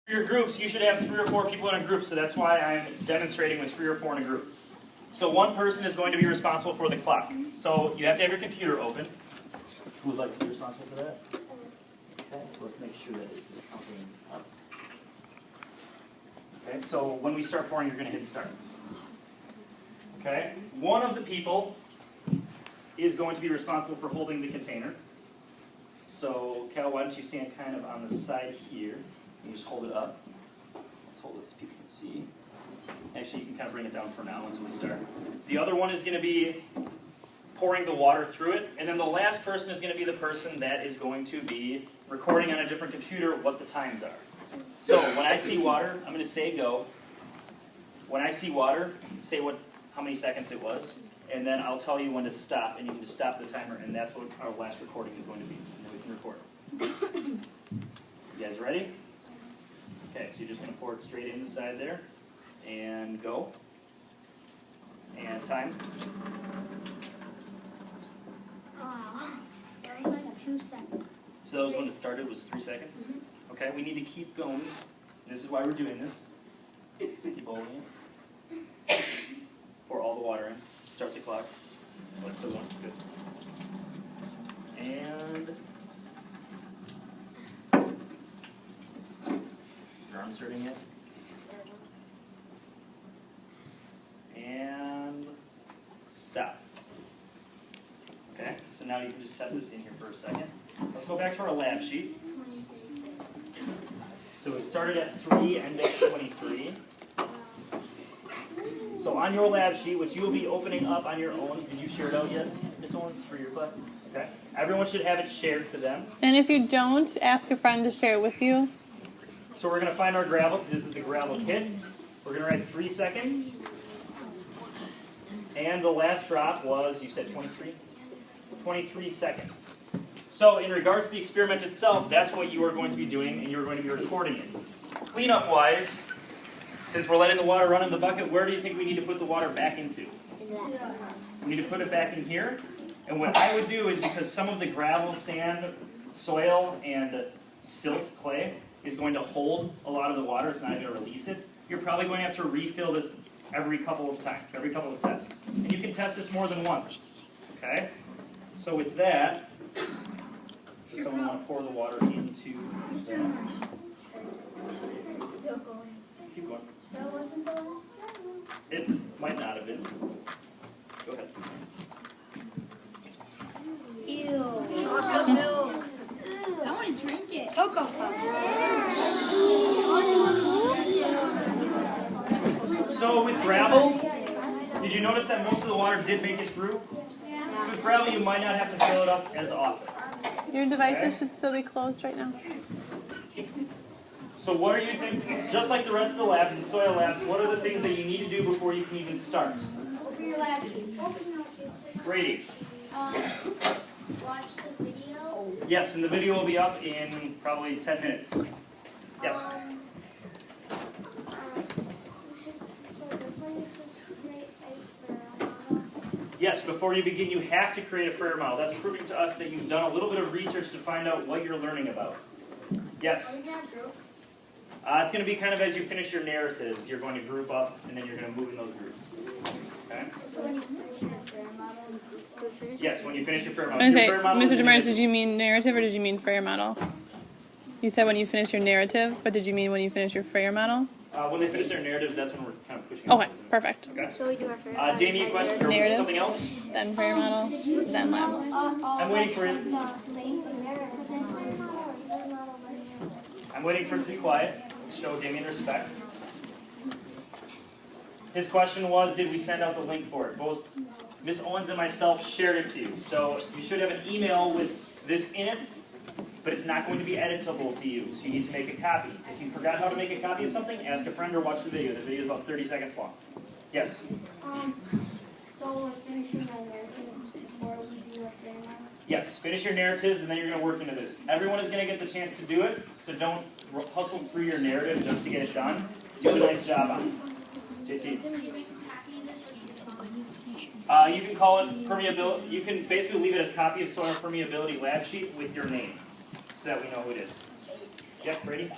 Your groups, you should have 3 or 4 people in a group, so that's why I'm demonstrating with 3 or 4 in a group. So one person is going to be responsible for the clock. So you have to have your computer open. Who would like to be responsible for that? Okay, so let's make sure that this is counting up. Okay, so when we start pouring, you're going to hit start. Okay, one of the people is going to be responsible for holding the container. So Cal, why don't you stand kind of on the side here. You just hold it up. Let's hold it so people can see. Actually, you can kind of bring it down for now until we start. The other one is going to be pouring the water through it. And then the last person is going to be the person that is going to be recording on a different computer what the times are. So when I see water, I'm going to say go. When I see water, say how many seconds it was. And then I'll tell you when to stop. And you can just stop the timer. And that's what our last recording is going to be. And then we can record. You guys ready? Okay, so you're just going to pour it straight in the side there, and go, and time. That was like 2 seconds. So that was when it started, was 3 seconds? Okay, we need to keep going. This is why we're doing this. Keep holding it. Pour all the water in. Start the clock. Let's still going. Good. And arm starting it. And stop. Okay, so now you can just set this in here for a second. Let's go back to our lab sheet. So we started at 3, ended at 23. So on your lab sheet, which you will be opening up on your own, did you share it out yet, Miss Owens, for your class? Okay. Everyone should have it shared to them. And if you don't, ask a friend to share it with you. So we're going to find our gravel, because this is the gravel kit. We're going to write 3 seconds. And the last drop was, you said 23? 23 seconds. So in regards to the experiment itself, that's what you are going to be doing, and you're going to be recording it. Cleanup-wise, since we're letting the water run in the bucket, where do you think we need to put the water back into? We need to put it back in here. And what I would do is, because some of the gravel, sand, soil, and silt, clay, is going to hold a lot of the water, it's not going to release it, you're probably going to have to refill this every couple of times, every couple of tests. And you can test this more than once. Okay? So with that, does someone want to pour the water into that? Still going. Keep going. So wasn't the last one? It might not have been. Go ahead. Ew. Milk. I want to drink it. Cocoa Puffs. So with gravel, did you notice that most of the water did make it through? So with gravel, you might not have to fill it up as often. Your devices should still be closed right now. So what are you thinking? Just like the rest of the labs, the soil labs, what are the things that you need to do before you can even start? Open your lab sheet. Brady. Watch the video. Yes, and the video will be up in probably 10 minutes. Yes. Yes, before you begin, you have to create a Frayer model. That's proving to us that you've done a little bit of research to find out what you're learning about. Yes? Are we going to have groups? It's going to be kind of as you finish your narratives. You're going to group up, and then you're going to move in those groups. Okay? So when you finish your Frayer model, you finish Yes, when you finish your Frayer model. I was Your going Frayer model to say, is Mr. gonna Demers, be- did you mean narrative or did you mean Frayer model? You said when you finish your narrative, but did you mean when you finish your Frayer model? When they finish their narratives, that's when we're kind of pushing. Okay, those in. perfect. Okay. So we do our Frayer model. Damien, question or Narrative. something else? Then Frayer model, then labs. I'm waiting for it. I'm waiting for it to be quiet. Show Damien respect. His question was, did we send out the link for it? Both Ms. Owens and myself shared it to you. So you should have an email with this in it, but it's not going to be editable to you. So you need to make a copy. If you forgot how to make a copy of something, ask a friend or watch the video. The video is about 30 seconds long. Yes? So we're finishing my narratives before we do our Frayer model? Yes, finish your narratives and then you're going to work into this. Everyone is going to get the chance to do it, so don't hustle through your narrative just to get it done. Do a nice job on it. JT. You can call it permeability. You can basically leave it as copy of soil permeability lab sheet with your name, so that we know who it is. Yep, Brady?